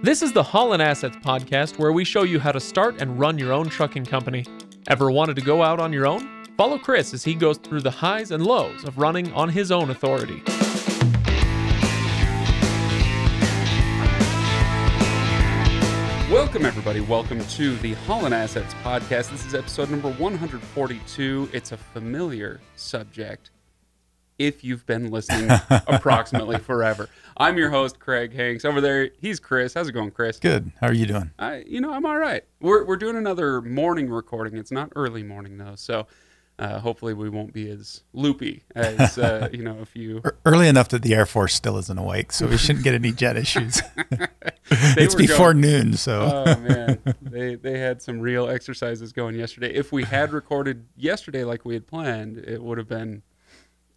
This is the Haulin Assets podcast where we show you how to start and run your own trucking company. Ever wanted to go out on your own? Follow Chris as he goes through the highs and lows of running on his own authority. Welcome, everybody. Welcome to the Haulin Assets podcast. This is episode number 142. It's a familiar subject if you've been listening approximately forever. I'm your host, Craig Hanks. Over there, he's Chris. How's it going, Chris? Good. How are you doing? I'm all right. We're doing another morning recording. It's not early morning, though, so hopefully we won't be as loopy as, if you... Early enough that the Air Force still isn't awake, so we shouldn't get any jet issues. It's before noon, so... Oh, man. They had some real exercises going yesterday. If we had recorded yesterday like we had planned, it would have been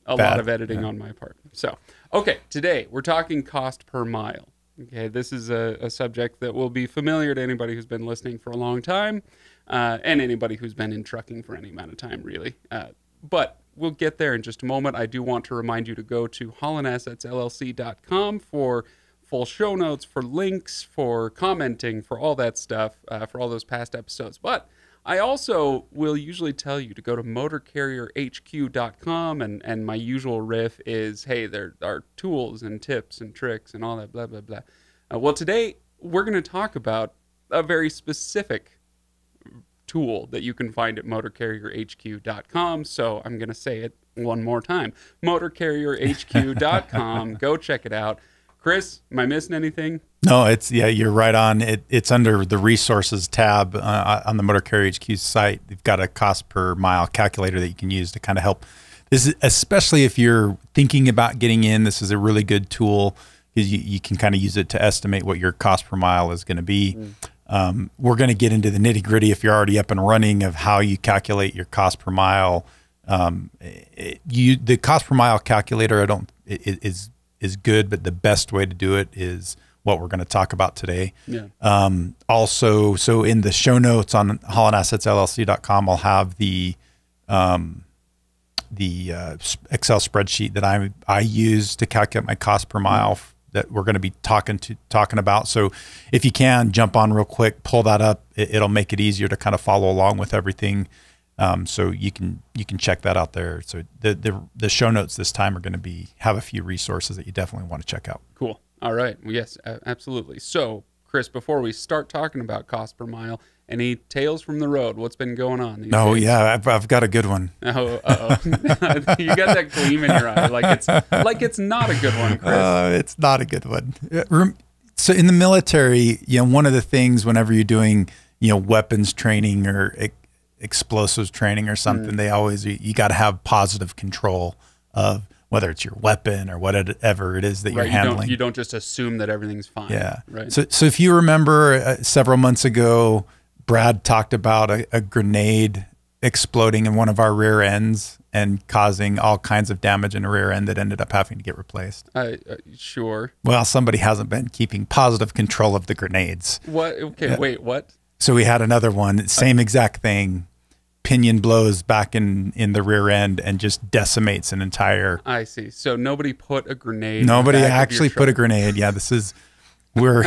a lot of editing on my part. So, okay, today we're talking cost per mile. Okay, this is a subject that will be familiar to anybody who's been listening for a long time, and anybody who's been in trucking for any amount of time, really. But we'll get there in just a moment. I do want to remind you to go to haulinassetslc.com for full show notes, for links, for commenting, for all that stuff, for all those past episodes. But I also will usually tell you to go to motorcarrierhq.com, and my usual riff is, hey, there are tools and tips and tricks and all that blah, blah, blah. Well, today we're going to talk about a very specific tool that you can find at motorcarrierhq.com, so I'm going to say it one more time. motorcarrierhq.com. Go check it out. Chris, am I missing anything? No, you're right on. It's under the resources tab on the Motor Carrier HQ site. They've got a cost per mile calculator that you can use to kind of help. This is, especially if you're thinking about getting in, this is a really good tool because you can kind of use it to estimate what your cost per mile is going to be. We're going to get into the nitty gritty if you're already up and running of how you calculate your cost per mile. The cost per mile calculator, is good, but the best way to do it is what we're going to talk about today. Yeah. Also, so in the show notes on haulinassetslc.com, I'll have the Excel spreadsheet that I use to calculate my cost per mile that we're going to be talking about. So if you can jump on real quick, pull that up, it'll make it easier to kind of follow along with everything. So you can check that out there. So the show notes this time are going to have a few resources that you definitely want to check out. Cool. All right. Well, yes, absolutely. So, Chris, before we start talking about cost per mile, any tales from the road? What's been going on these days? Yeah, I've got a good one. Oh, you got that gleam in your eye, like it's not a good one, Chris. It's not a good one. So in the military, one of the things whenever you're doing, weapons training or explosives training or something, you got to have positive control of whether it's your weapon or whatever it is that you're handling. You don't just assume that everything's fine. Yeah. Right. So if you remember several months ago, Brad talked about a grenade exploding in one of our rear ends and causing all kinds of damage in the rear end that ended up having to get replaced. Sure. Well, somebody hasn't been keeping positive control of the grenades. What? Okay. Wait, what? So we had another one, same exact thing. Pinion blows back in the rear end and just decimates an entire... I see. So nobody put a grenade... Nobody actually put a grenade. Yeah, we're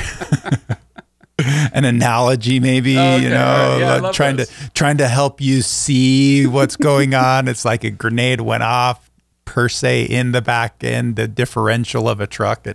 an analogy maybe, okay. Trying to help you see what's going on. It's like a grenade went off per se in the back end, the differential of a truck.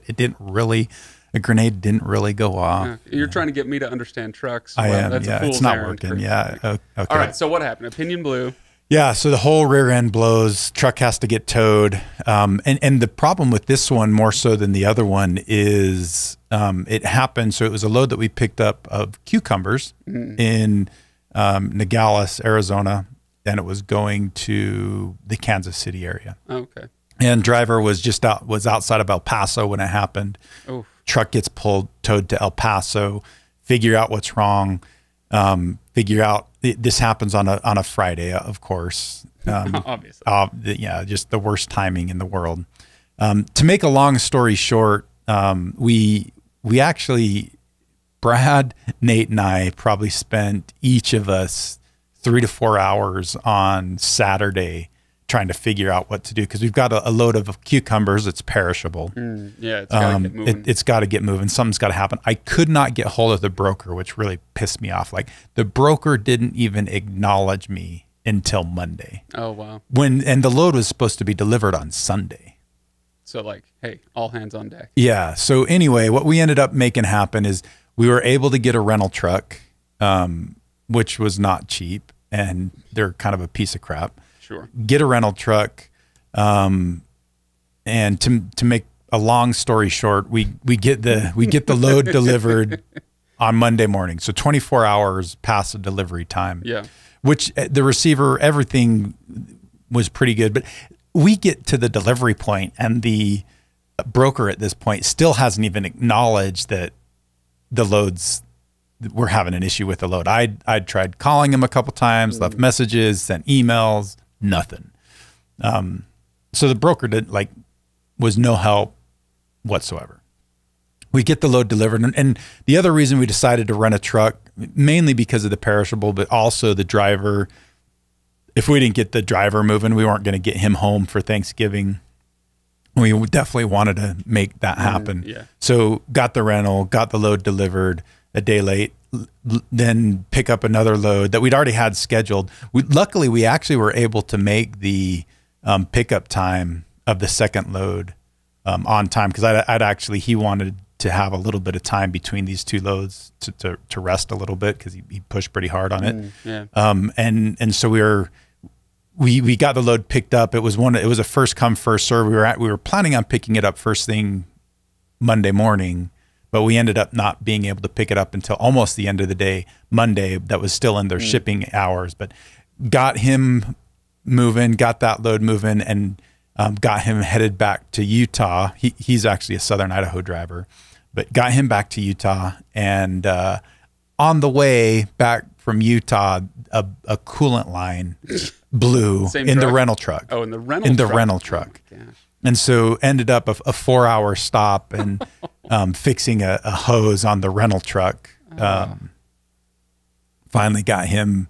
A grenade didn't really go off. You're trying to get me to understand trucks. I am. That's it's not working. Yeah. Okay. All right. So what happened? Opinion blew. Yeah. So the whole rear end blows. Truck has to get towed. And the problem with this one more so than the other one is it happened. So it was a load that we picked up of cucumbers in Nogales, Arizona, and it was going to the Kansas City area. Okay. And driver was outside of El Paso when it happened. Oof. Truck gets towed to El Paso, figure out what's wrong, this happens on a Friday, of course. Obviously. Just the worst timing in the world. To make a long story short, we actually, Brad, Nate, and I probably spent each of us 3 to 4 hours on Saturday trying to figure out what to do because we've got a load of cucumbers. It's perishable. Yeah, it's got to get moving. It's got to get moving. Something's got to happen. I could not get hold of the broker, which really pissed me off. Like the broker didn't even acknowledge me until Monday. Oh, wow. And the load was supposed to be delivered on Sunday. So like, hey, all hands on deck. Yeah. So anyway, what we ended up making happen is we were able to get a rental truck, which was not cheap, and they're kind of a piece of crap. Sure. Get a rental truck, and to make a long story short, we get the load delivered on Monday morning. So 24 hours past the delivery time. Yeah. Which the receiver, everything was pretty good, but we get to the delivery point and the broker at this point still hasn't even acknowledged that we're having an issue with the load. I'd tried calling him a couple times, left messages, sent emails, nothing. So the broker was no help whatsoever. We get the load delivered. And the other reason we decided to rent a truck, mainly because of the perishable, but also the driver. If we didn't get the driver moving, we weren't going to get him home for Thanksgiving. We definitely wanted to make that happen. Yeah. So got the rental, got the load delivered a day late, then pick up another load that we'd already had scheduled. Luckily, we actually were able to make the pickup time of the second load on time because he wanted to have a little bit of time between these two loads to rest a little bit because he pushed pretty hard on it. Yeah. And so we got the load picked up. It was a first come first serve. We were planning on picking it up first thing Monday morning, but we ended up not being able to pick it up until almost the end of the day Monday. That was still in their shipping hours, but got him moving, got that load moving, and got him headed back to Utah. He's actually a Southern Idaho driver, but got him back to Utah. And on the way back from Utah, a coolant line blew the rental truck. Oh, in the rental truck. Oh, and so ended up a 4-hour stop and fixing a hose on the rental truck. Finally got him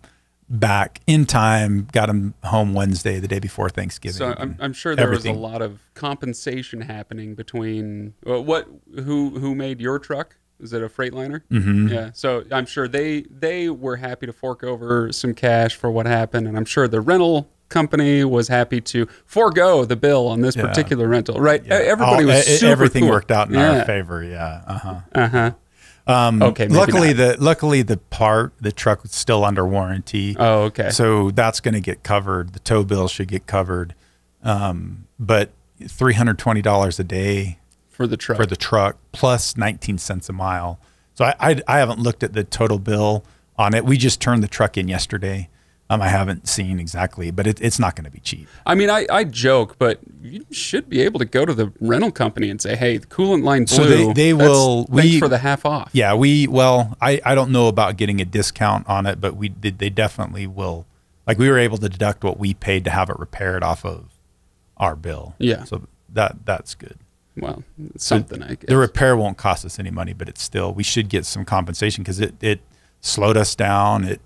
back in time, got him home Wednesday, the day before Thanksgiving. So I'm sure there was a lot of compensation happening between who made your truck? Is it a Freightliner? Mm-hmm. Yeah. So I'm sure they were happy to fork over some cash for what happened, and I'm sure the rental company was happy to forego the bill on this particular rental. Right? Yeah. Everybody was super everything cool. Worked out in our favor. Yeah. Okay. Luckily, the truck was still under warranty. Oh, okay. So that's going to get covered. The tow bill should get covered. But $320 a day for the truck plus 19 cents a mile. So I haven't looked at the total bill on it. We just turned the truck in yesterday. I haven't seen exactly, but it's not going to be cheap. I mean, I joke, but you should be able to go to the rental company and say, "Hey, the coolant line blew." So they will. Thanks for the half off. Yeah, I don't know about getting a discount on it, but they definitely will. Like we were able to deduct what we paid to have it repaired off of our bill. Yeah. So that's good. Well, it's something, I guess. The repair won't cost us any money, but we should get some compensation because it slowed us down. It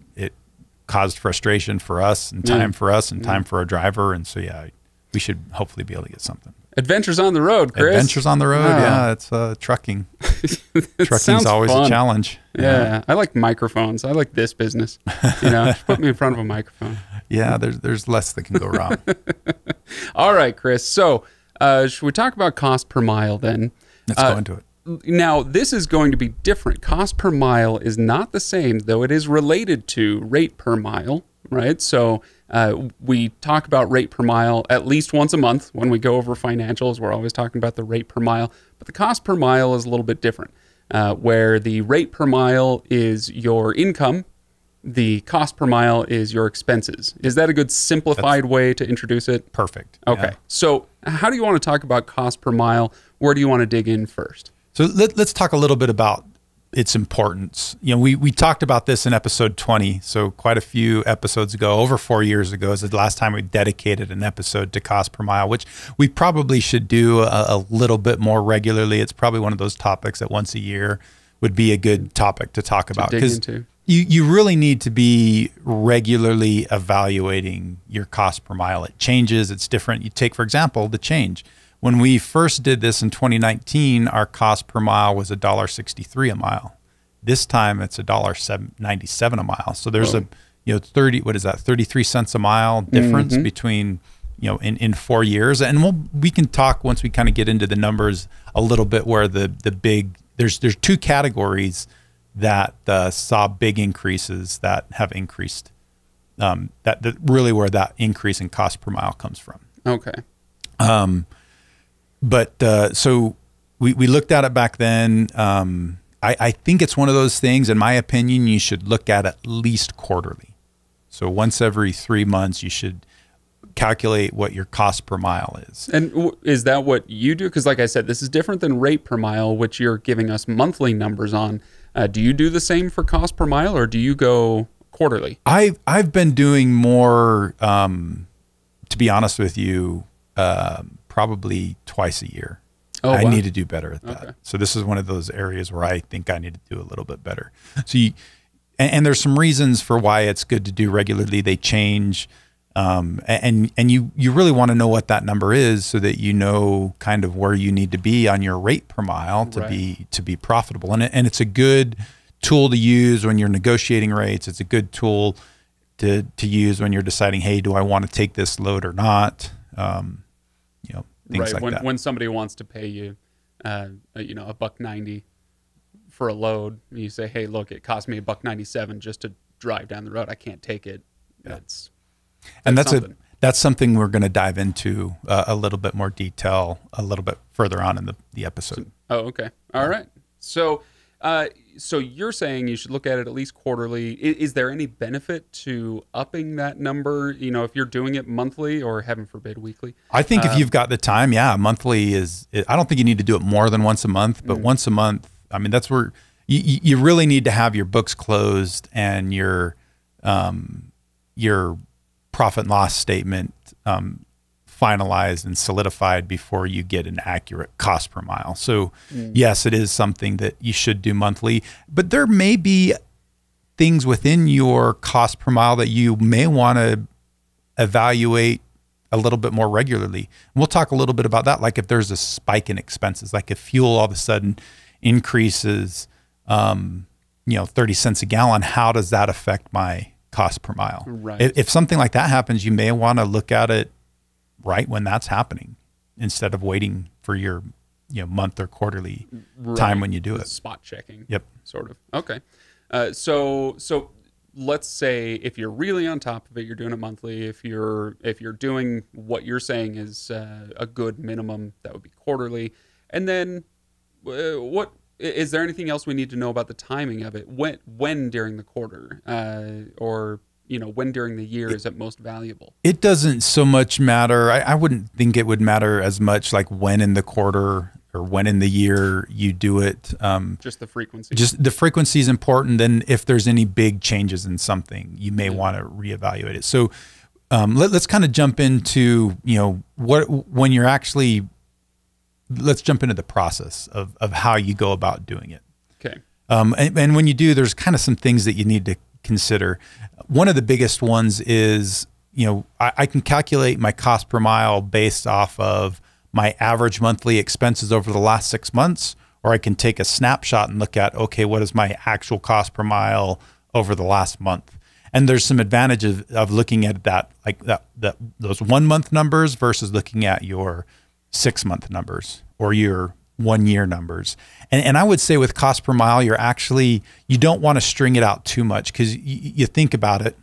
caused frustration for us and time for us and time for our driver. And so, we should hopefully be able to get something. Adventures on the road, Chris. Adventures on the road. Oh. Yeah. It's trucking. Trucking's always fun. A challenge. Yeah. I like microphones. I like this business. Just put me in front of a microphone. Yeah. There's less that can go wrong. All right, Chris. So should we talk about cost per mile then? Let's go into it. Now, this is going to be different. Cost per mile is not the same, though it is related to rate per mile, right? So we talk about rate per mile at least once a month when we go over financials. We're always talking about the rate per mile. But the cost per mile is a little bit different, where the rate per mile is your income. The cost per mile is your expenses. Is that a good simplified way to introduce it? Perfect. Okay. Yeah. So how do you want to talk about cost per mile? Where do you want to dig in first? So let's talk a little bit about its importance. We talked about this in episode 20, so quite a few episodes ago, over 4 years ago is the last time we dedicated an episode to cost per mile, which we probably should do a little bit more regularly. It's probably one of those topics that once a year would be a good topic to talk about. You really need to be regularly evaluating your cost per mile. It changes. It's different. You take, for example, the change. When we first did this in 2019, our cost per mile was $1.63 a mile. This time it's $1.97 a mile. So there's a 33 cents a mile difference between, in 4 years. And we can talk once we kind of get into the numbers a little bit where the big, there's two categories that saw big increases that have increased, that really where that increase in cost per mile comes from. Okay. So we looked at it back then. I think it's one of those things, in my opinion, you should look at least quarterly. So once every 3 months, you should calculate what your cost per mile is. And is that what you do? Because like I said, this is different than rate per mile, which you're giving us monthly numbers on. Do you do the same for cost per mile, or do you go quarterly? I've been doing more, to be honest with you, probably twice a year. Oh, I wow. need to do better at that. Okay. So this is one of those areas where I think I need to do a little bit better. So and there's some reasons for why it's good to do regularly. They change. And you really want to know what that number is so that you know kind of where you need to be on your rate per mile to be profitable. And it's a good tool to use when you're negotiating rates. It's a good tool to use when you're deciding, hey, do I want to take this load or not? Things like that. When somebody wants to pay you, $1.90 for a load, you say, hey, look, it cost me $1.97 just to drive down the road. I can't take it. Yeah. That's that's something we're going to dive into a little bit more detail a little bit further on in the episode. Oh, okay. All right. So you're saying you should look at it at least quarterly. Is there any benefit to upping that number? If you're doing it monthly or heaven forbid weekly? I think if you've got the time, monthly I don't think you need to do it more than once a month, but once a month, I mean, that's where you really need to have your books closed and your profit and loss statement finalized and solidified before you get an accurate cost per mile. So yes, it is something that you should do monthly, but there may be things within your cost per mile that you may want to evaluate a little bit more regularly. And we'll talk a little bit about that. Like if there's a spike in expenses, like if fuel all of a sudden increases, 30 cents a gallon, how does that affect my cost per mile? Right. If something like that happens, you may want to look at it right when that's happening instead of waiting for your month or quarterly time when you do it. Spot checking. Yep. Sort of. Okay. So let's say if you're really on top of it, you're doing it monthly. If you're doing what you're saying is a good minimum, that would be quarterly. And then what is there anything else we need to know about the timing of it? When during the quarter, or when during the year is it most valuable? It doesn't so much matter. I wouldn't think it would matter as much like when in the quarter or when in the year you do it. Just the frequency. Just the frequency is important. Then if there's any big changes in something, you may want to reevaluate it. So let's kind of jump into, when you're actually, let's jump into the process of how you go about doing it. Okay. And when you do, there's kind of some things that you need to consider. One of the biggest ones is, I can calculate my cost per mile based off of my average monthly expenses over the last 6 months, or I can take a snapshot and look at, okay, what is my actual cost per mile over the last month? And there's some advantages of looking at that, like those 1 month numbers versus looking at your 6 month numbers or your 1 year numbers. And I would say with cost per mile, you don't want to string it out too much, because you think about it,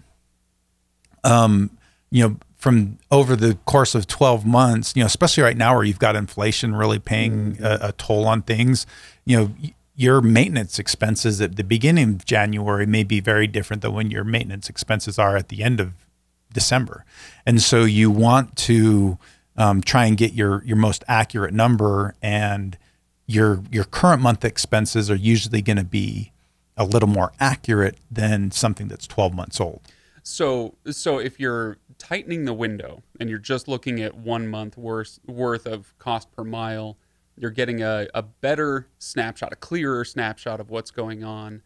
from over the course of 12 months, especially right now where you've got inflation really paying a toll on things, your maintenance expenses at the beginning of January may be very different than when your maintenance expenses are at the end of December. And so you want to try and get your most accurate number, and your current month expenses are usually going to be a little more accurate than something that's 12 months old. So if you're tightening the window and you're just looking at 1 month worth of cost per mile, you're getting a better snapshot, a clearer snapshot of what's going on.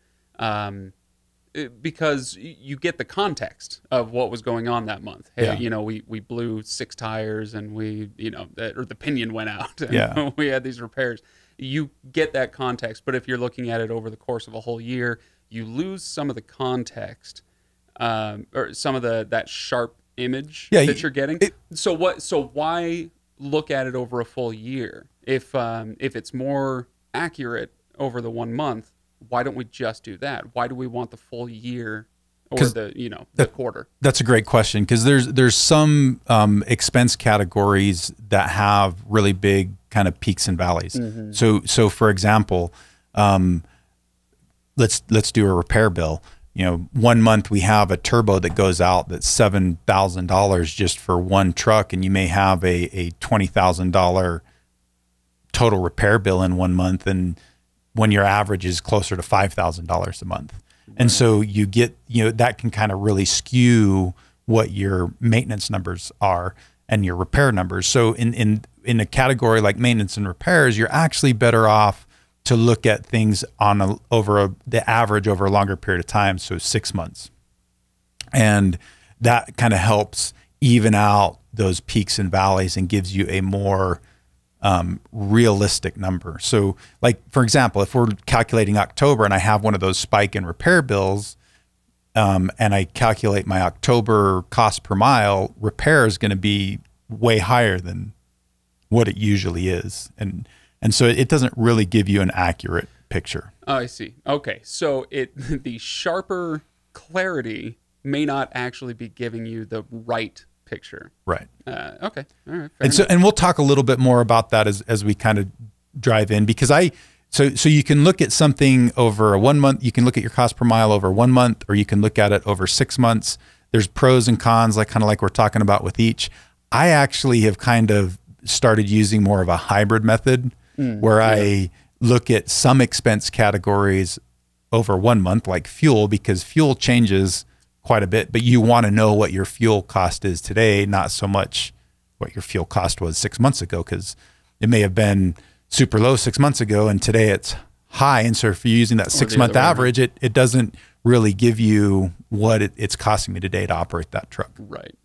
because you get the context of what was going on that month. Hey, you know, we blew 6 tires and we, you know, or the pinion went out and we had these repairs. You get that context, but if you're looking at it over the course of a whole year, you lose some of the context, or some of that sharp image that you're getting. So why look at it over a full year? If it's more accurate over the 1 month, why don't we just do that? Why do we want the full year or the quarter? That's a great question, because there's some expense categories that have really big kind of peaks and valleys. So for example, let's do a repair bill. You know, 1 month we have a turbo that goes out that's $7,000 just for one truck, and you may have a $20,000 total repair bill in 1 month, and when your average is closer to $5,000 a month. And so you get, you know, that can kind of really skew what your maintenance numbers are and your repair numbers. So in a category like maintenance and repairs, you're actually better off to look at things on the average over a longer period of time, so 6 months. And that kind of helps even out those peaks and valleys and gives you a more realistic number. So like, for example, if we're calculating October and I have one of those spike and repair bills, and I calculate my October cost per mile, repair is going to be way higher than what it usually is. And so it doesn't really give you an accurate picture. Oh, I see. Okay. So the sharper clarity may not actually be giving you the right picture. Right. Okay. All right. And we'll talk a little bit more about that as we kind of drive in, because so you can look at something over a 1 month, you can look at your cost per mile over 1 month, or you can look at it over 6 months. There's pros and cons, like we're talking about with each. I actually have kind of started using more of a hybrid method where I look at some expense categories over 1 month, like fuel, because fuel changes quite a bit, but you want to know what your fuel cost is today, not so much what your fuel cost was 6 months ago, because it may have been super low 6 months ago and today it's high. And so if you're using that 6 month average, it doesn't really give you what it's costing me today to operate that truck. Right.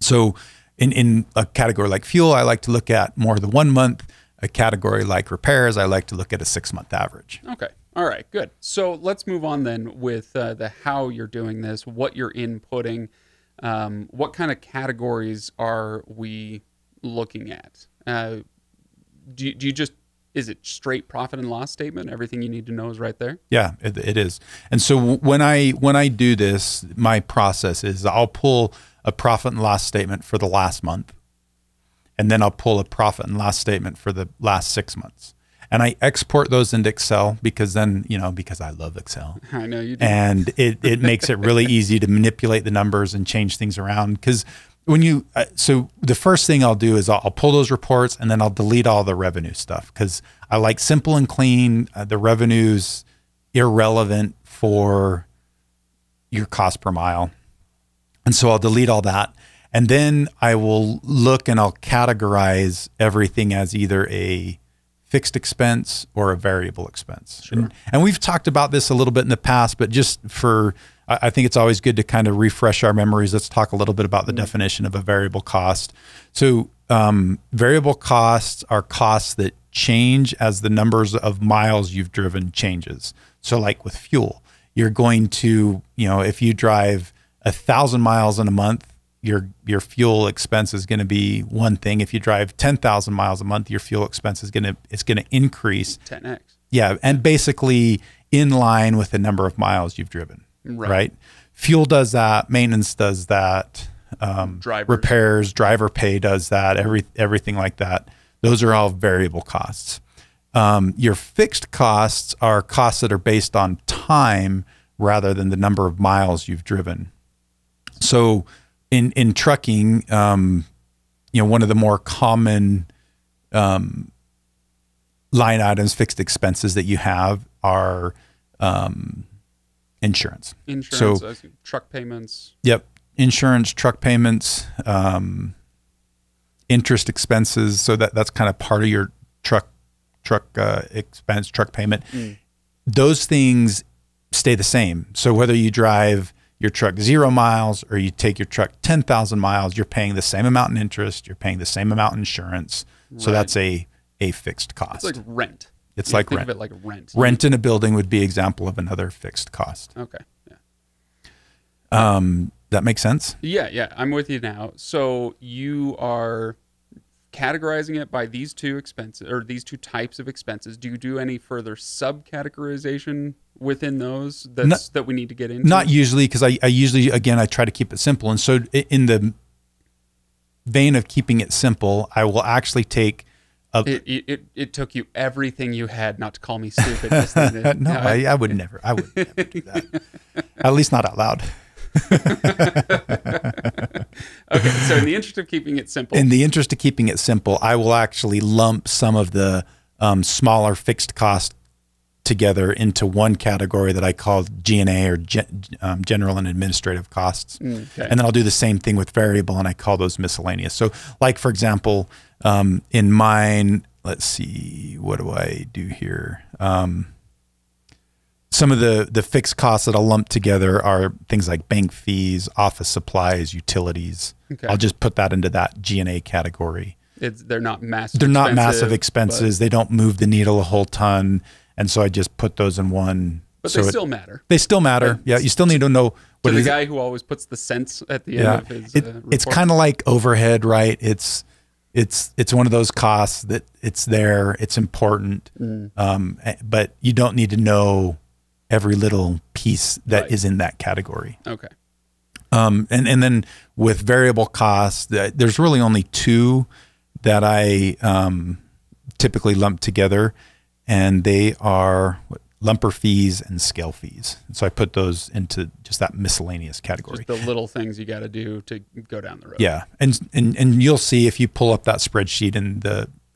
So in a category like fuel, I like to look at more the 1 month. A category like repairs, I like to look at a 6 month average. Okay. All right, good. So let's move on then with the how you're doing this, what you're inputting, what kind of categories are we looking at? Do you just, is it straight profit and loss statement? Everything you need to know is right there? Yeah, it is. And so when I do this, my process is I'll pull a profit and loss statement for the last month, and then I'll pull a profit and loss statement for the last 6 months. And I export those into Excel because then, because I love Excel. I know you do. And it makes it really easy to manipulate the numbers and change things around. Because so the first thing I'll do is I'll pull those reports and then I'll delete all the revenue stuff, because I like simple and clean. The revenue's irrelevant for your cost per mile. And so I'll delete all that. And then I will look and I'll categorize everything as either a fixed expense or a variable expense. Sure. And we've talked about this a little bit in the past, but just I think it's always good to kind of refresh our memories. Let's talk a little bit about the definition of a variable cost. So variable costs are costs that change as the numbers of miles you've driven changes. So like with fuel, you're going to, if you drive 1,000 miles in a month, your fuel expense is going to be one thing. If you drive 10,000 miles a month, your fuel expense is going to increase 10x. Yeah, and basically in line with the number of miles you've driven. Right? Fuel does that. Maintenance does that. Repairs, driver pay does that. Everything like that. Those are all variable costs. Your fixed costs are costs that are based on time rather than the number of miles you've driven. So in trucking, one of the more common line items, fixed expenses that you have are insurance. Insurance, so, truck payments. Yep. Insurance, truck payments, interest expenses. So that's kind of part of your truck expense, truck payment. Those things stay the same. So whether you drive your truck 0 miles or you take your truck 10,000 miles, you're paying the same amount in interest, you're paying the same amount in insurance. So that's a fixed cost. It's like rent. It's like think rent. of it like rent. Rent in a building would be example of another fixed cost. Okay. Yeah. That makes sense? Yeah, I'm with you now. So you are categorizing it by these two expenses, or these two types of expenses. Do you do any further subcategorization within those that we need to get into? Not usually, because I usually, again, I try to keep it simple. And so in the vein of keeping it simple, I will actually take it took you everything you had not to call me stupid. No, I would never do that. At least not out loud. Okay, so in the interest of keeping it simple. In the interest of keeping it simple, I will actually lump some of the smaller fixed costs together into one category that I call G&A, or general and administrative costs. Okay. And then I'll do the same thing with variable, and I call those miscellaneous. So like, for example, in mine, let's see, what do I do here? Some of the fixed costs that I'll lump together are things like bank fees, office supplies, utilities. Okay. I'll just put that into that G&A category. They're not massive. They're not massive expenses. They don't move the needle a whole ton. And so I just put those in one. But they still matter. They still matter. Yeah, you still need to know what to the it is. guy who always puts the cents at the end of his report. It's kind of like overhead, right? It's one of those costs that it's there, it's important, but you don't need to know every little piece that is in that category. Okay. And then with variable costs, there's really only two that I typically lump together, and they are lumper fees and scale fees. So I put those into just that miscellaneous category. Just the little things you got to do to go down the road. Yeah, and you'll see if you pull up that spreadsheet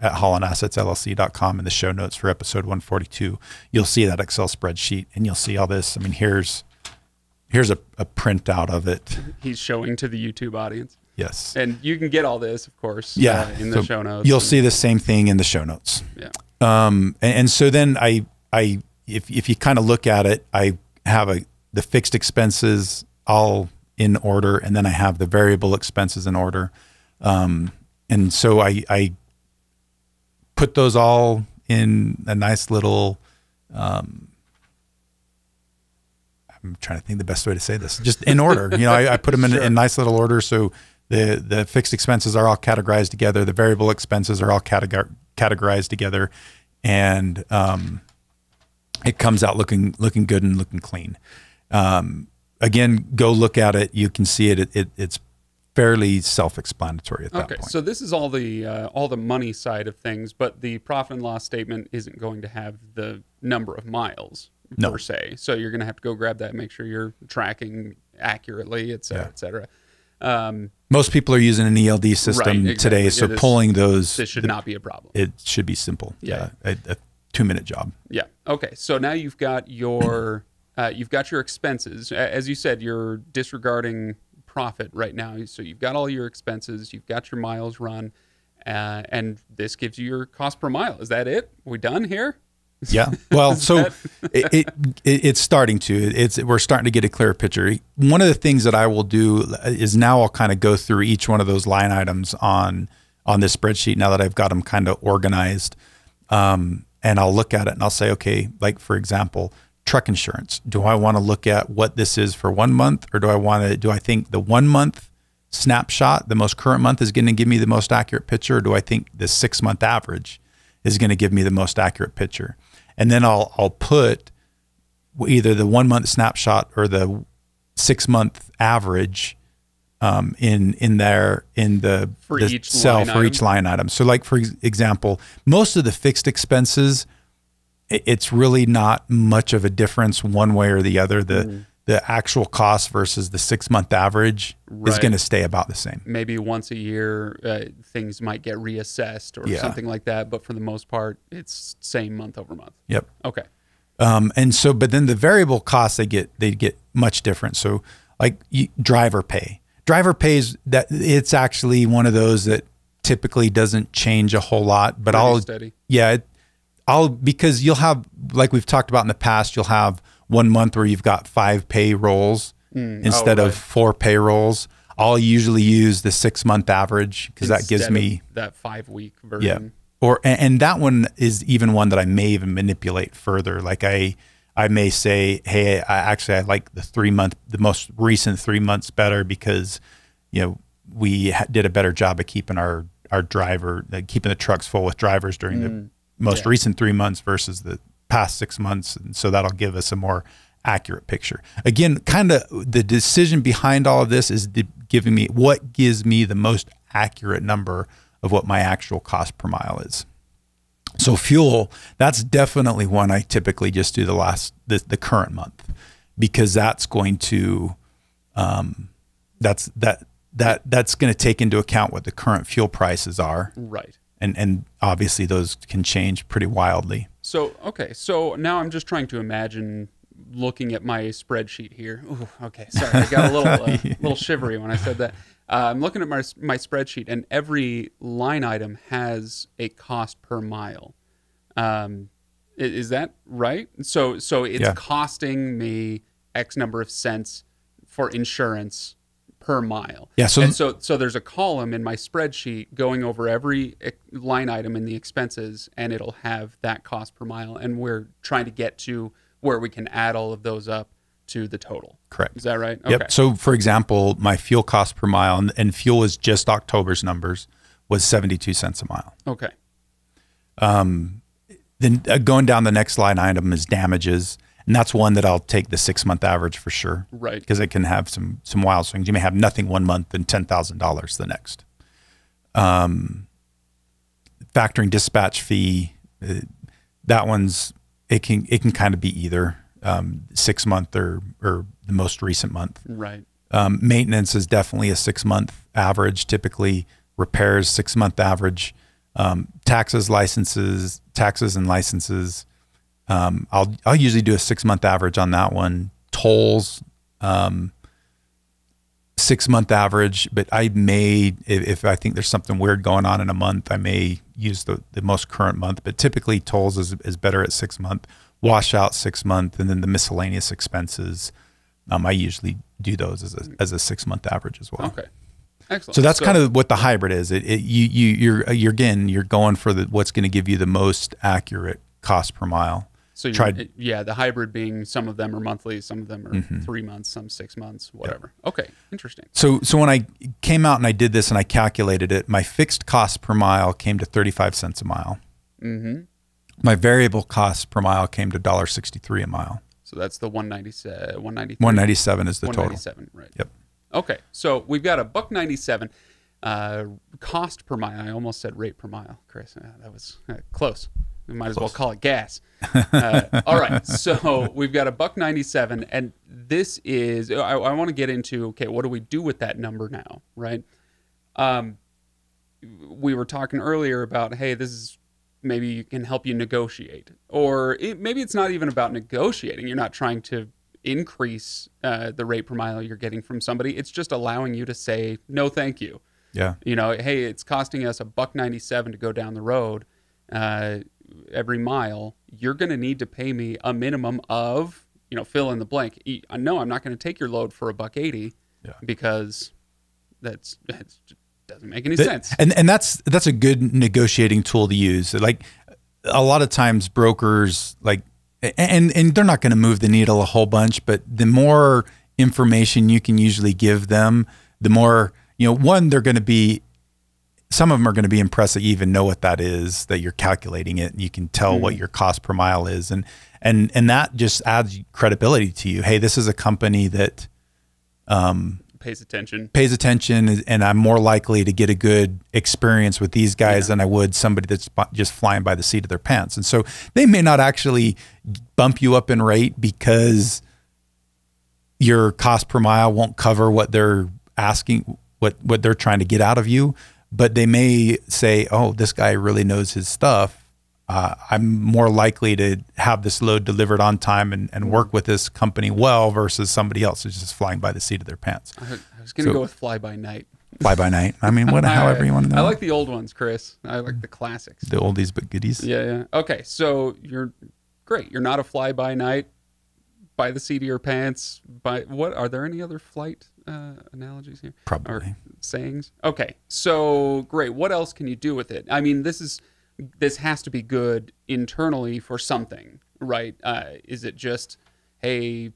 at HaulinAssetsLLC.com in the show notes for episode 142, you'll see that Excel spreadsheet, and you'll see all this. I mean, here's a printout of it. He's showing to the YouTube audience. Yes. And you can get all this, of course, in the show notes. You'll see the same thing in the show notes. Yeah. And so then if you kind of look at it, I have the fixed expenses all in order, and then I have the variable expenses in order. And so I put those all in a nice little, I'm trying to think the best way to say this, just in order. I put them in a nice little order. So the fixed expenses are all categorized together. The variable expenses are all categorized together. And it comes out looking good and looking clean. Again, go look at it. You can see it. It's fairly self-explanatory at that point. So this is all the money side of things, but the profit and loss statement isn't going to have the number of miles per se. So you're going to have to go grab that and make sure you're tracking accurately, et cetera, et cetera. Most people are using an ELD system today, so pulling those. This should not be a problem. It should be simple. Yeah. A 2-minute job. Yeah. Okay. So now you've got your expenses. As you said, you're disregarding profit right now. So you've got all your expenses, you've got your miles run, and this gives you your cost per mile. Is that it? We done here? Yeah. Well, so it's starting to. We're starting to get a clearer picture. One of the things that I will do is now I'll kind of go through each one of those line items on this spreadsheet now that I've got them kind of organized. And I'll look at it and I'll say, okay, like for example, truck insurance. Do I want to look at what this is for 1 month, or do I think the 1 month snapshot, the most current month, is going to give me the most accurate picture, or do I think the 6 month average is going to give me the most accurate picture? And then I'll put either the 1 month snapshot or the 6 month average in the cell for each line item. So like, for example, most of the fixed expenses, it's really not much of a difference one way or the other. The actual cost versus the 6 month average is going to stay about the same. Maybe once a year, things might get reassessed or something like that. But for the most part, it's same month over month. Yep. Okay. And so, but then the variable costs, they get much different. So like driver pay. Driver pays, that it's actually one of those that typically doesn't change a whole lot, but Pretty steady. because you'll have, like we've talked about in the past, you'll have one month where you've got 5 payrolls instead of 4 payrolls, I'll usually use the 6-month average because that gives me that 5-week version. Yeah. And that one is even one that I may even manipulate further. Like I may say, hey, I like the 3-month, the most recent 3 months better because, you know, we did a better job of keeping our driver, keeping the trucks full with drivers during the most recent 3 months versus the past 6 months. And so that'll give us a more accurate picture. Again, kind of the decision behind all of this is giving me what gives me the most accurate number of what my actual cost per mile is. So fuel, that's definitely one I typically just do the current month, because that's going to that's going to take into account what the current fuel prices are. Right. And obviously those can change pretty wildly. So, okay. So now I'm just trying to imagine looking at my spreadsheet here. Ooh, okay. Sorry. I got a little shivery when I said that. I'm looking at my spreadsheet, and every line item has a cost per mile. Is that right? So it's costing me X number of cents for insurance per mile. Yeah. So there's a column in my spreadsheet going over every line item in the expenses, and it'll have that cost per mile. And we're trying to get to where we can add all of those up to the total. Correct. Is that right? Yep. Okay. So for example, my fuel cost per mile, and fuel is just October's numbers, was 72 cents a mile. Okay. Then going down the next line item is damages. And that's one that I'll take the 6-month average for sure. Right. Because it can have some wild swings. You may have nothing one month and $10,000 the next. Factoring dispatch fee, that one's, it can kind of be either 6-month or the most recent month. Right. Maintenance is definitely a 6-month average. Typically repairs 6-month average. Taxes and licenses. I'll usually do a 6-month average on that one. Tolls, 6-month average, but I may, if I think there's something weird going on in a month, I may use the most current month, but typically tolls is better at 6-month, washout 6-month, and then the miscellaneous expenses, I usually do those as a 6-month average as well. Okay. Excellent. So that's kind of what the hybrid is. You're going for what's going to give you the most accurate cost per mile. So the hybrid being some of them are monthly, some of them are 3 months, some 6 months, whatever. Yep. Okay, interesting. So when I came out and I did this and I calculated it, my fixed cost per mile came to 35 cents a mile. Mm-hmm. My variable cost per mile came to $1.63 a mile. So that's the 197. 197 is the total. 197, right? Yep. Okay, so we've got $1.97 cost per mile. I almost said rate per mile, Chris. That was close. We might as well call it gas. All right, so we've got $1.97, and this is, I want to get into, okay, what do we do with that number now, right? We were talking earlier about, hey, this is maybe can help you negotiate. Or maybe it's not even about negotiating. You're not trying to increase the rate per mile you're getting from somebody. It's just allowing you to say, no, thank you. Yeah. You know, hey, it's costing us $1.97 to go down the road. Every mile, you're going to need to pay me a minimum of, fill in the blank. No, I'm not going to take your load for $1.80 because that doesn't make any sense. And that's a good negotiating tool to use. Like a lot of times brokers and they're not going to move the needle a whole bunch, but the more information you can usually give them, the more, one, some of them are going to be impressed that you even know what that is, that you're calculating it, and you can tell what your cost per mile is. And that just adds credibility to you. Hey, this is a company that pays attention, and I'm more likely to get a good experience with these guys than I would somebody that's just flying by the seat of their pants. And so they may not actually bump you up in rate because your cost per mile won't cover what they're asking, what they're trying to get out of you. But they may say, oh, this guy really knows his stuff. I'm more likely to have this load delivered on time and work with this company well versus somebody else who's just flying by the seat of their pants. I was going to go with fly by night. Fly by night. I mean, however you want to know. I like the old ones, Chris. I like the classics. The oldies but goodies. Yeah. Okay, so you're great. You're not a fly by night, by the seat of your pants. What are there any other flight analogies here? Probably. Or sayings. Okay, so great. What else can you do with it? I mean, this has to be good internally for something, right? Is it just, hey,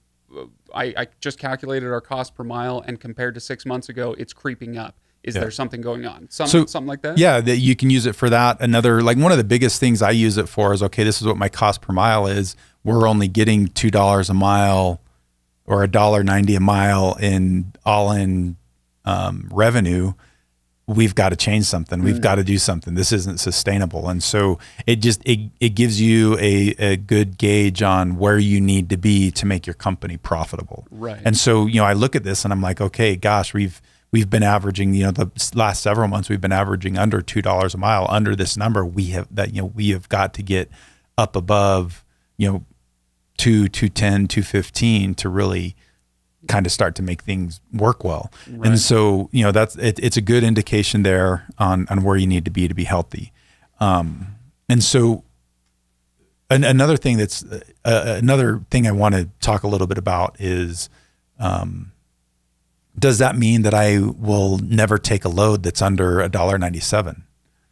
I just calculated our cost per mile, and compared to 6 months ago, it's creeping up. Is there something going on? Something like that? Yeah, that you can use it for that. One of the biggest things I use it for is, okay, this is what my cost per mile is. We're only getting $2 a mile or $1.90 a mile in all-in revenue. We've got to change something. We've got to do something. This isn't sustainable. And so it gives you a good gauge on where you need to be to make your company profitable. Right. And so, I look at this and I'm like, okay, gosh, we've been averaging, the last several months, we've been averaging under $2 a mile, under this number. We have got to get up above, 210, 215 to really kind of start to make things work well. Right. And so, it's a good indication there on where you need to be healthy. And so another thing another thing I want to talk a little bit about is, does that mean that I will never take a load that's under $1.97?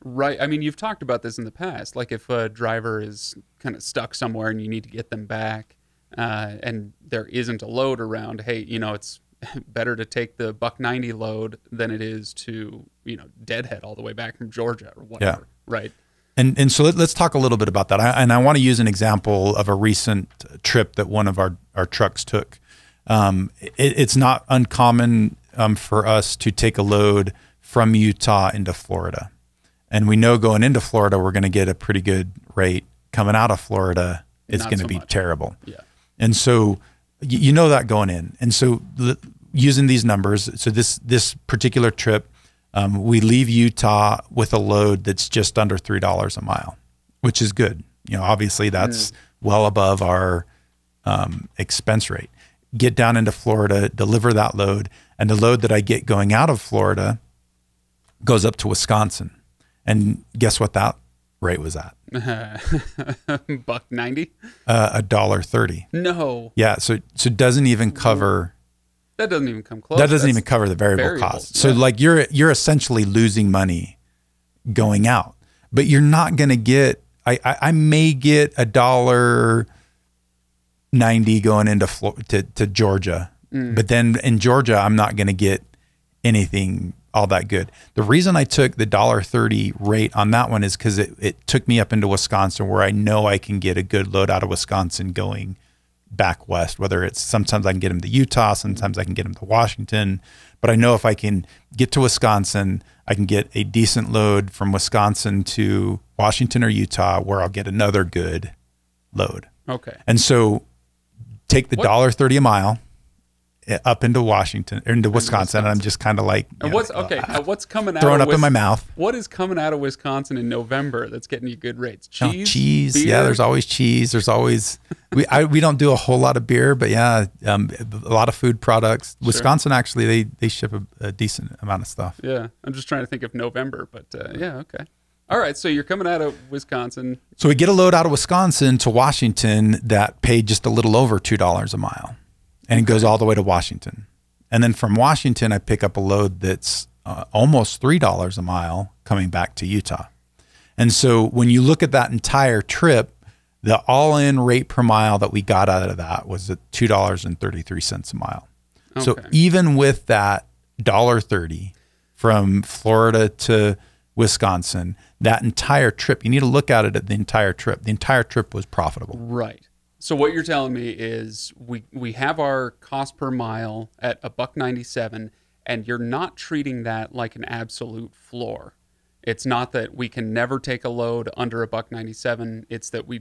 Right. I mean, you've talked about this in the past. Like if a driver is kind of stuck somewhere and you need to get them back, and there isn't a load around, hey, it's better to take the $1.90 load than it is to, deadhead all the way back from Georgia or whatever. Yeah. Right. And so let's talk a little bit about that. I want to use an example of a recent trip that one of our trucks took. It's not uncommon for us to take a load from Utah into Florida. And we know going into Florida, we're going to get a pretty good rate. Coming out of Florida, it's going to be terrible. Yeah. And so you know that going in. And so using these numbers, so this particular trip, we leave Utah with a load that's just under $3 a mile, which is good. Obviously that's well above our expense rate. Get down into Florida, deliver that load, and the load that I get going out of Florida goes up to Wisconsin. And guess what that rate was at? $1.90? $1.30. No. Yeah, so it doesn't even cover. That doesn't even come close. That doesn't even cover the variable cost. So like you're essentially losing money going out, but you're not going to get. I may get $1.90 going into to Georgia, but then in Georgia I'm not going to get anything all that good. The reason I took the $1.30 rate on that one is because it took me up into Wisconsin, where I know I can get a good load out of Wisconsin going back west. Whether it's sometimes I can get them to Utah, sometimes I can get them to Washington, but I know if I can get to Wisconsin, I can get a decent load from Wisconsin to Washington or Utah, where I'll get another good load. Okay. And so take the $1.30 a mile up into Washington or into Wisconsin, and I'm just kind of like, and what's coming out? Throwing up in my mouth. What is coming out of Wisconsin in November that's getting you good rates? Cheese, beer? Yeah. There's always cheese. There's always we don't do a whole lot of beer, but yeah, a lot of food products. Sure. Wisconsin actually they ship a decent amount of stuff. Yeah, I'm just trying to think of November, but yeah, okay. All right, so you're coming out of Wisconsin. So we get a load out of Wisconsin to Washington that paid just a little over $2 a mile. And it goes all the way to Washington. And then from Washington, I pick up a load that's almost $3 a mile coming back to Utah. And so when you look at that entire trip, the all-in rate per mile that we got out of that was at $2.33 a mile. Okay. So even with that $1.30 from Florida to Wisconsin, that entire trip, you need to look at it at the entire trip. The entire trip was profitable. Right. So what you're telling me is we have our cost per mile at $1.97, and you're not treating that like an absolute floor. It's not that we can never take a load under $1.97. It's that we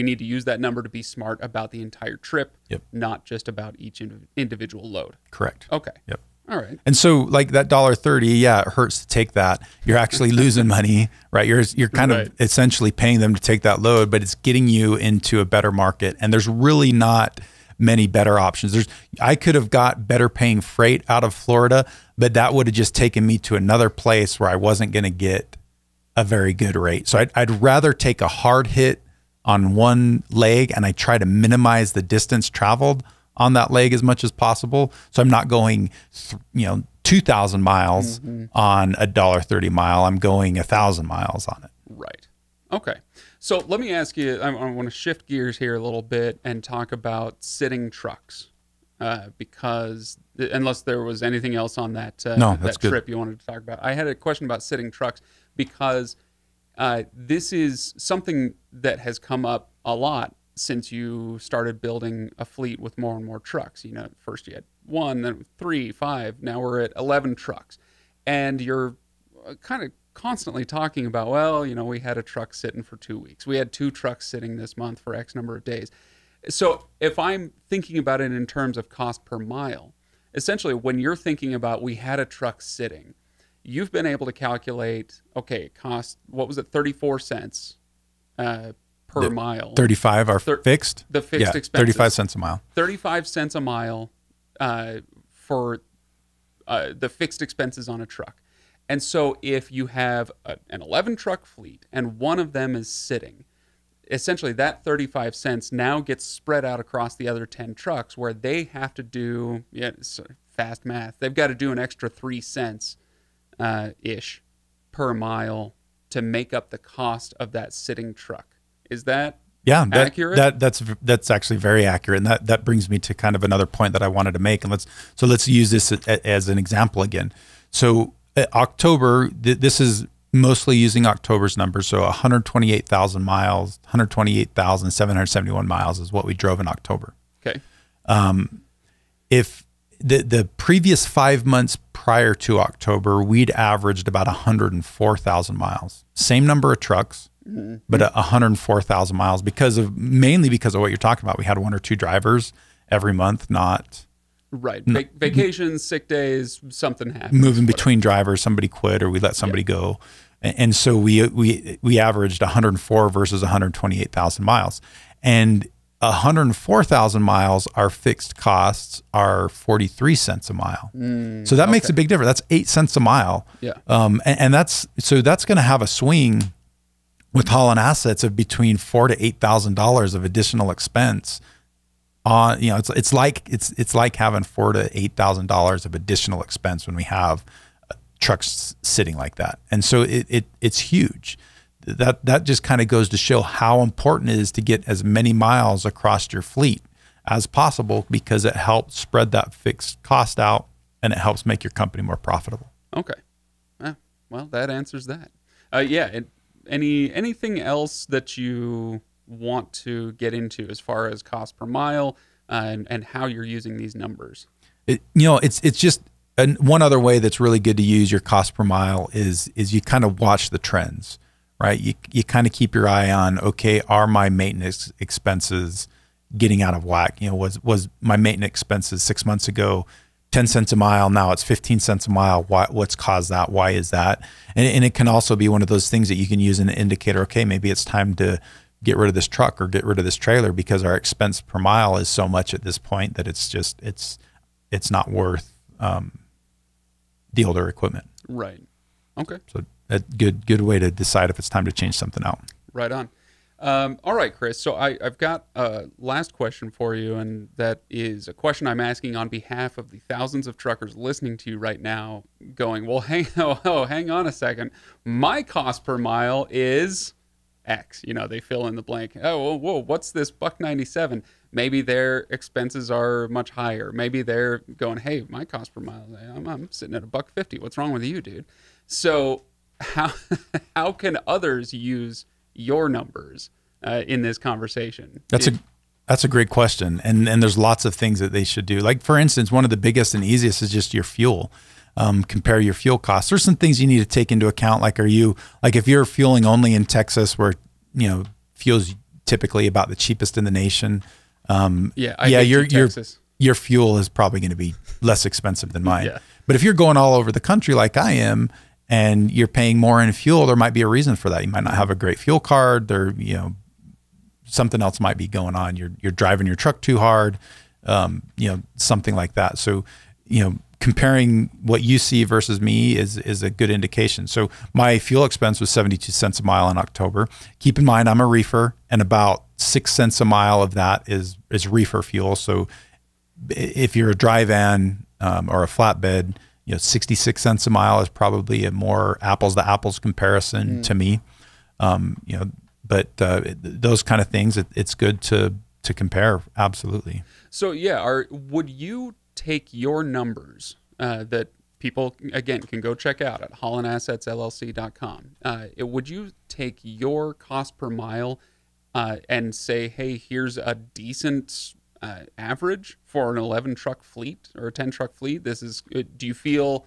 need to use that number to be smart about the entire trip, not just about each individual load. Correct. Okay. Yep. All right. And so like that $1.30, yeah, it hurts to take that. You're actually losing money, right? You're kind of essentially paying them to take that load, but it's getting you into a better market. And there's really not many better options. I could have got better paying freight out of Florida, but that would have just taken me to another place where I wasn't going to get a very good rate. So I'd rather take a hard hit on one leg, and I try to minimize the distance traveled on that leg as much as possible. So I'm not going, 2,000 miles on a $1.30 mile. I'm going 1,000 miles on it. Right. Okay. So let me ask you, I want to shift gears here a little bit and talk about sitting trucks. Because unless there was anything else on that, that trip you wanted to talk about. I had a question about sitting trucks because this is something that has come up a lot since you started building a fleet with more and more trucks. First you had 1, then 3, 5, now we're at 11 trucks. And you're kind of constantly talking about, we had a truck sitting for 2 weeks. We had 2 trucks sitting this month for X number of days. So if I'm thinking about it in terms of cost per mile, essentially when you're thinking about we had a truck sitting, you've been able to calculate, okay, it cost, what was it, 34 cents per mile. 35 are fixed? The fixed expenses. 35 cents a mile. 35 cents a mile for the fixed expenses on a truck. And so if you have an 11 truck fleet and one of them is sitting, essentially that 35 cents now gets spread out across the other 10 trucks where they have to do, fast math, they've got to do an extra 3 cents ish per mile to make up the cost of that sitting truck. Is that accurate? That's actually very accurate. And that brings me to kind of another point that I wanted to make. And let's use this as an example again. So October, this is mostly using October's numbers. So 128,000 miles, 128,771 miles is what we drove in October. Okay. If the previous 5 months prior to October, we'd averaged about 104,000 miles. Same number of trucks, but 104,000 miles mainly because of what you're talking about. We had 1 or 2 drivers every month, not... Right. Vacations, sick days, something happens. Moving between drivers, somebody quit or we let somebody go. And so we averaged 104 versus 128,000 miles. And 104,000 miles, our fixed costs are 43 cents a mile. So that makes a big difference. That's 8 cents a mile. Yeah. And that's going to have a swing with hauling assets of between $4,000 to $8,000 of additional expense. It's like having $4,000 to $8,000 of additional expense when we have trucks sitting like that, and so it's huge. That just kind of goes to show how important it is to get as many miles across your fleet as possible because it helps spread that fixed cost out and it helps make your company more profitable. Okay, well that answers that. Anything else that you want to get into as far as cost per mile and how you're using these numbers? It's just one other way that's really good to use your cost per mile is you kind of watch the trends, right? You kind of keep your eye on, okay, are my maintenance expenses getting out of whack? Was my maintenance expenses 6 months ago 10 cents a mile, now it's 15 cents a mile? What's caused that? Why is that? And it can also be one of those things that you can use as an indicator, okay, maybe it's time to get rid of this truck or get rid of this trailer because our expense per mile is so much at this point that it's not worth the older equipment. Right. Okay. So a good way to decide if it's time to change something out. Right on. All right, Chris. So I've got a last question for you, and that is a question I'm asking on behalf of the thousands of truckers listening to you right now going, well, hang on a second. My cost per mile is X. They fill in the blank. Oh, whoa, what's this $1.97? Maybe their expenses are much higher. Maybe they're going, hey, my cost per mile, I'm sitting at $1.50. What's wrong with you, dude? So how can others use your numbers in this conversation? That's a great question. And there's lots of things that they should do. Like, for instance, one of the biggest and easiest is just your fuel. Compare your fuel costs. There's some things you need to take into account. Like, if you're fueling only in Texas where, fuel's typically about the cheapest in the nation. Your fuel is probably going to be less expensive than mine. Yeah. But if you're going all over the country like I am, and you're paying more in fuel, there might be a reason for that. You might not have a great fuel card. Something else might be going on. You're driving your truck too hard, something like that. So, comparing what you see versus me is a good indication. So my fuel expense was 72 cents a mile in October. Keep in mind, I'm a reefer, and about 6 cents a mile of that is reefer fuel. So if you're a dry van or a flatbed, 66 cents a mile is probably a more apples to apples comparison to me. But those kind of things, it's good to compare. Absolutely. So yeah, would you take your numbers that people, again, can go check out at haulinassetsllc.com. Would you take your cost per mile and say, hey, here's a decent average for an 11 truck fleet or a 10 truck fleet? Do you feel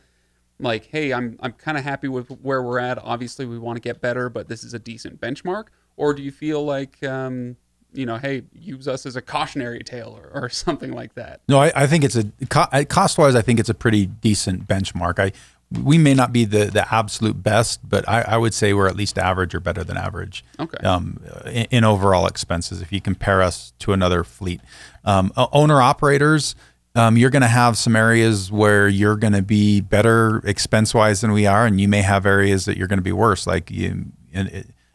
like, hey, I'm kind of happy with where we're at. Obviously we want to get better, but this is a decent benchmark? Or do you feel like, hey, use us as a cautionary tale or something like that? No, I think it's cost-wise, I think it's a pretty decent benchmark. We may not be the absolute best, but I would say we're at least average or better than average. Okay. In overall expenses, if you compare us to another fleet. Owner-operators, you're going to have some areas where you're going to be better expense-wise than we are, and you may have areas that you're going to be worse,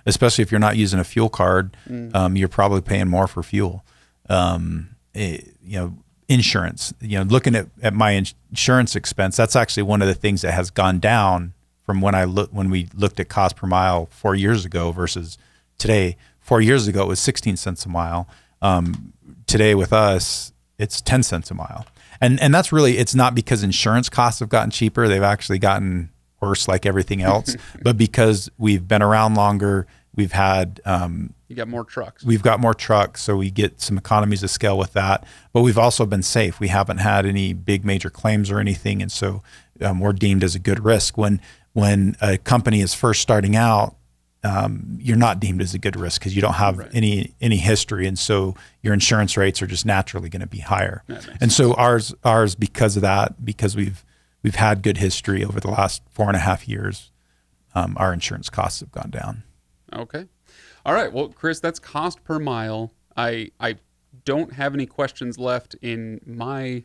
especially if you're not using a fuel card, you're probably paying more for fuel. Insurance, looking at my insurance expense, that's actually one of the things that has gone down from when we looked at cost per mile 4 years ago versus today. 4 years ago, it was 16 cents a mile. Today with us, it's 10 cents a mile. And that's really, it's not because insurance costs have gotten cheaper. They've actually gotten worse like everything else, but because we've been around longer, we've had you got more trucks. We've got more trucks, so we get some economies of scale with that. But we've also been safe. We haven't had any big major claims or anything, and so we're deemed as a good risk. When a company is first starting out, you're not deemed as a good risk because you don't have any history, and so your insurance rates are just naturally going to be higher. And so ours because of that, because we've had good history over the last 4.5 years, our insurance costs have gone down. Okay. All right. Well, Chris, that's cost per mile. I don't have any questions left in my,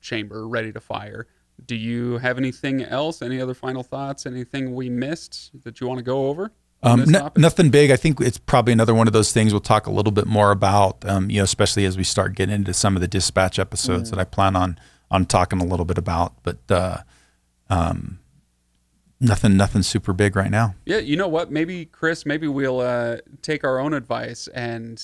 chamber ready to fire. Do you have anything else? Any other final thoughts? Anything we missed that you want to go over? Nothing big. I think it's probably another one of those things we'll talk a little bit more about, especially as we start getting into some of the dispatch episodes that I plan on talking a little bit about, but nothing super big right now. Yeah, you know what? Maybe Chris, we'll take our own advice and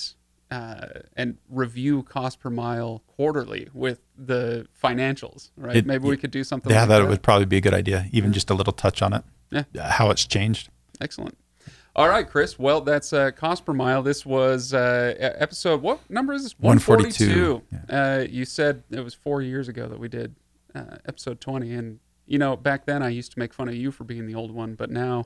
review cost per mile quarterly with the financials, right? Maybe we could do something. Yeah, like that would probably be a good idea. Even just a little touch on it. Yeah, how it's changed. Excellent. All right, Chris. Well, that's cost per mile. This was episode. What number is this? 142. Yeah. You said it was 4 years ago that we did episode 20, and back then I used to make fun of you for being the old one, but now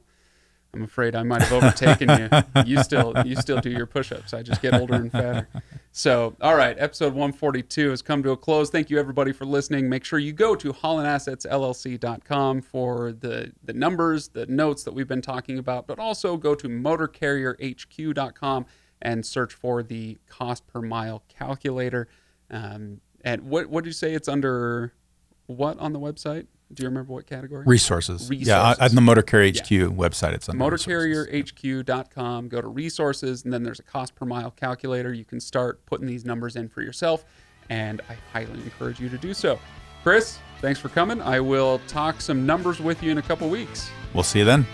I'm afraid I might have overtaken you. You still do your push-ups. I just get older and fatter. So, all right, episode 142 has come to a close. Thank you, everybody, for listening. Make sure you go to haulinassetsllc.com for the numbers, the notes that we've been talking about, but also go to motorcarrierhq.com and search for the cost per mile calculator. And what did you say it's under what on the website? Do you remember what category? Resources. Yeah, on the Motor Carrier HQ website, it's on motorcarrierhq.com. Go to resources, and then there's a cost per mile calculator. You can start putting these numbers in for yourself, and I highly encourage you to do so. Chris, thanks for coming. I will talk some numbers with you in a couple weeks. We'll see you then.